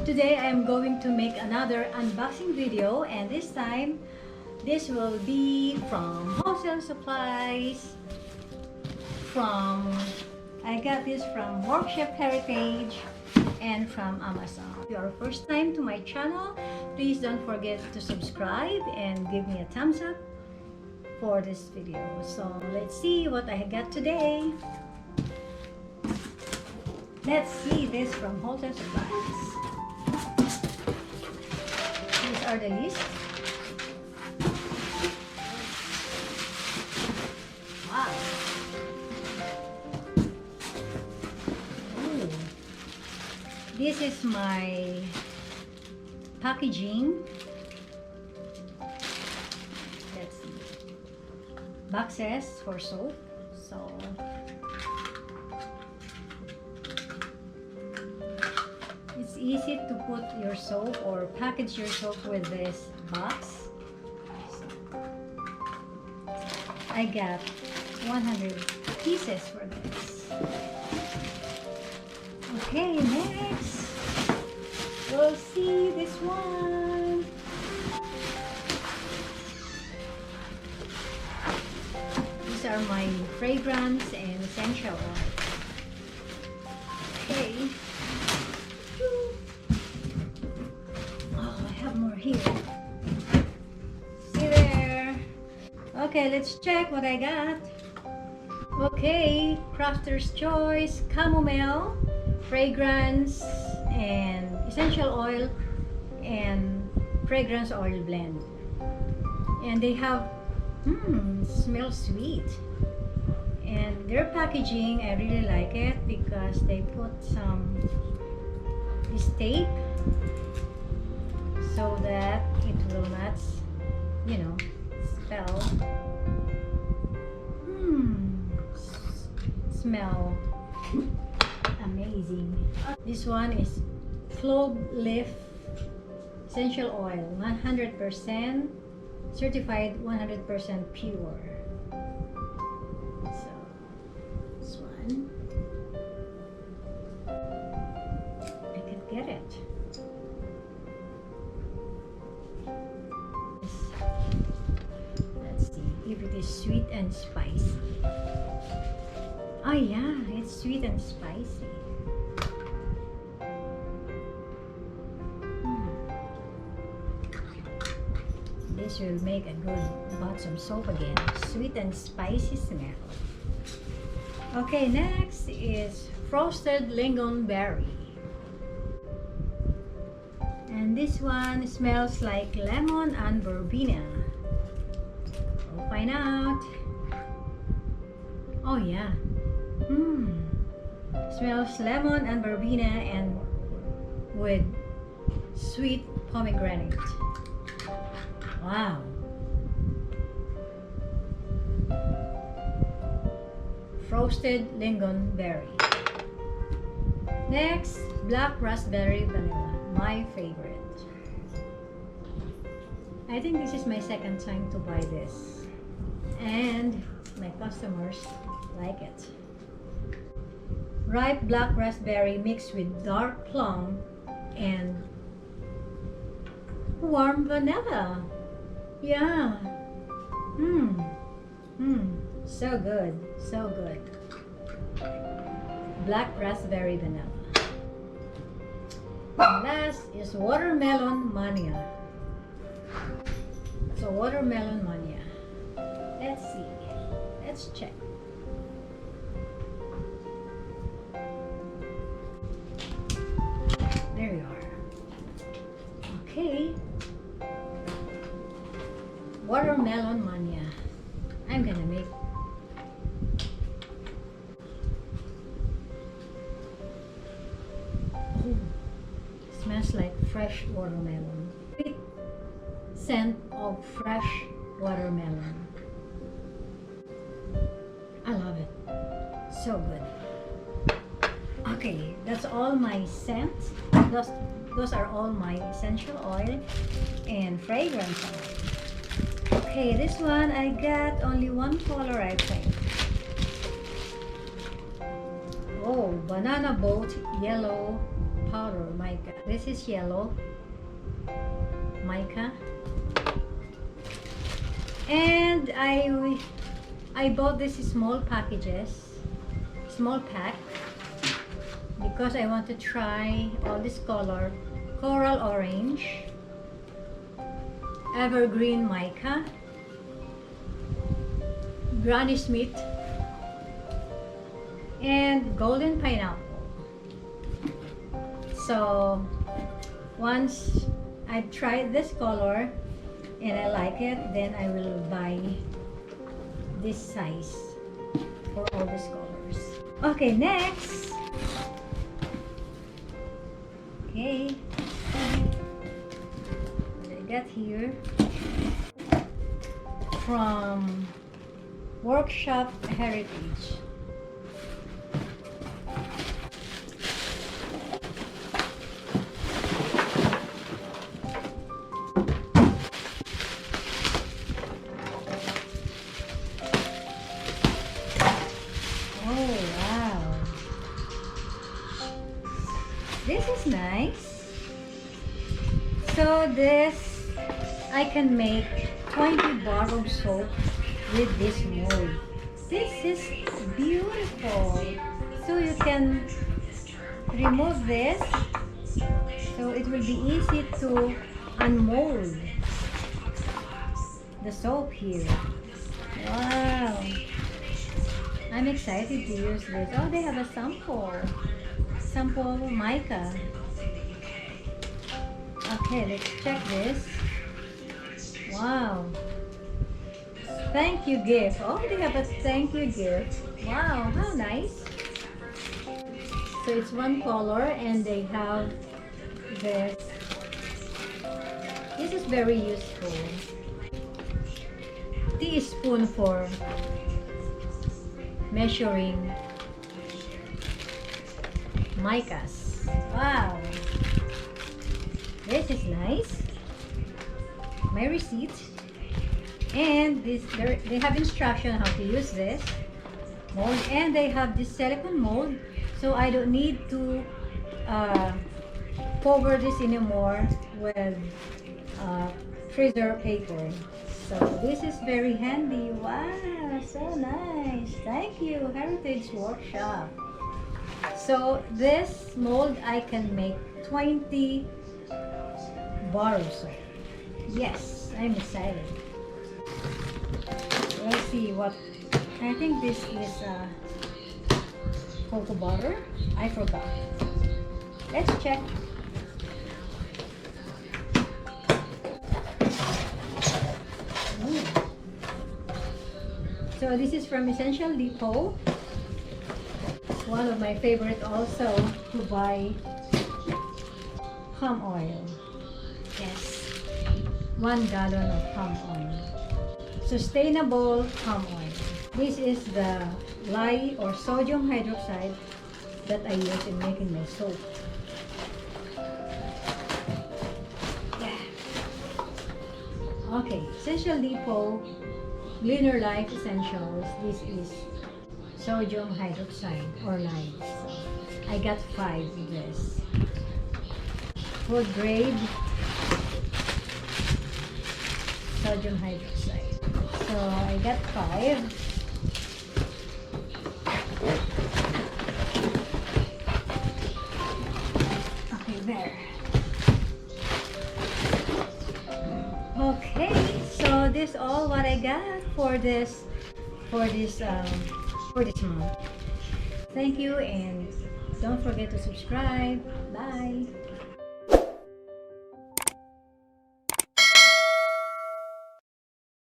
Today I am going to make another unboxing video, and this time this will be from wholesale supplies. I got this from Workshop Heritage and from Amazon. If you are first time to my channel, please don't forget to subscribe and give me a thumbs up for this video. So let's see what I got today. Let's see this from wholesale supplies. These are the list. Wow. Ooh. This is my packaging. Let's see. Boxes for soap. So it's easy to put your soap or package your soap with this box. I got 100 pieces for this. Okay, next we'll see this one. These are my fragrance and essential oil. Okay. Here. See there. Okay, let's check what I got. Okay, Crafter's Choice Chamomile Fragrance and Essential Oil and Fragrance Oil Blend. And they have smells sweet. And their packaging, I really like it because they put some tape so that it will not, spell. Smell amazing. This one is clove leaf essential oil, 100% certified, 100% pure. So this one, I can get it. If it is sweet and spicy. Oh yeah, it's sweet and spicy. This will make a good bottom soap again. Sweet and spicy smell. Okay, next is frosted lingonberry. And this one smells like lemon and verbena. Find out. Oh yeah. Smells lemon and verbena and with sweet pomegranate. Wow. Frosted lingonberry. Next, black raspberry vanilla. My favorite. I think this is my second time to buy this. And my customers like it. Ripe black raspberry mixed with dark plum and warm vanilla. Yeah. So good. So good. Black raspberry vanilla. And last is watermelon mania. So watermelon mania. Let's see. Let's check. There you are. Okay. Watermelon mania. I'm gonna make smells like fresh watermelon. Sweet scent of fresh watermelon. I love it. So good. Okay, that's all my scents. Those are all my essential oil and fragrance oil. Okay, this one I got only one color, I think. Oh, banana boat yellow powder mica. This is yellow mica, and I bought this small pack because I want to try all this color: coral orange, evergreen mica, Granny Smith, and golden pineapple. So once I've tried this color and I like it, then I will buy this size for all these colors. Okay, next. Okay, what I got here from Workshop Heritage. This is nice. So this, I can make 20 bar of soap with this mold. This is beautiful. So you can remove this, so it will be easy to unmold the soap here. Wow, I'm excited to use this. Oh, they have a sample mica. Okay, let's check this. Wow, thank you gift. Oh, they have a thank you gift. Wow, how nice. So it's one color, and they have this. This is very useful. Teaspoon for measuring micas. Wow, this is nice. My receipt, and this they have instruction how to use this mold, and they have this silicone mold, so I don't need to cover this anymore with freezer paper. So this is very handy. Wow, so nice. Thank you, Heritage Workshop. So this mold, I can make 20 bars. Yes, I'm excited. Let's see what, I think this is cocoa butter. I forgot. Let's check. Ooh. So this is from Essential Depot. One of my favorite also to buy palm oil. Yes, 1 gallon of palm oil. Sustainable palm oil. This is the lye or sodium hydroxide that I use in making my soap. Yeah. Okay, Essential Depot Cleaner Life Essentials. This is sodium hydroxide or lye. So I got 5 of this. Food grade sodium hydroxide. So I got 5. Okay, there. Okay, so this all what I got for this month. Thank you, and don't forget to subscribe. Bye.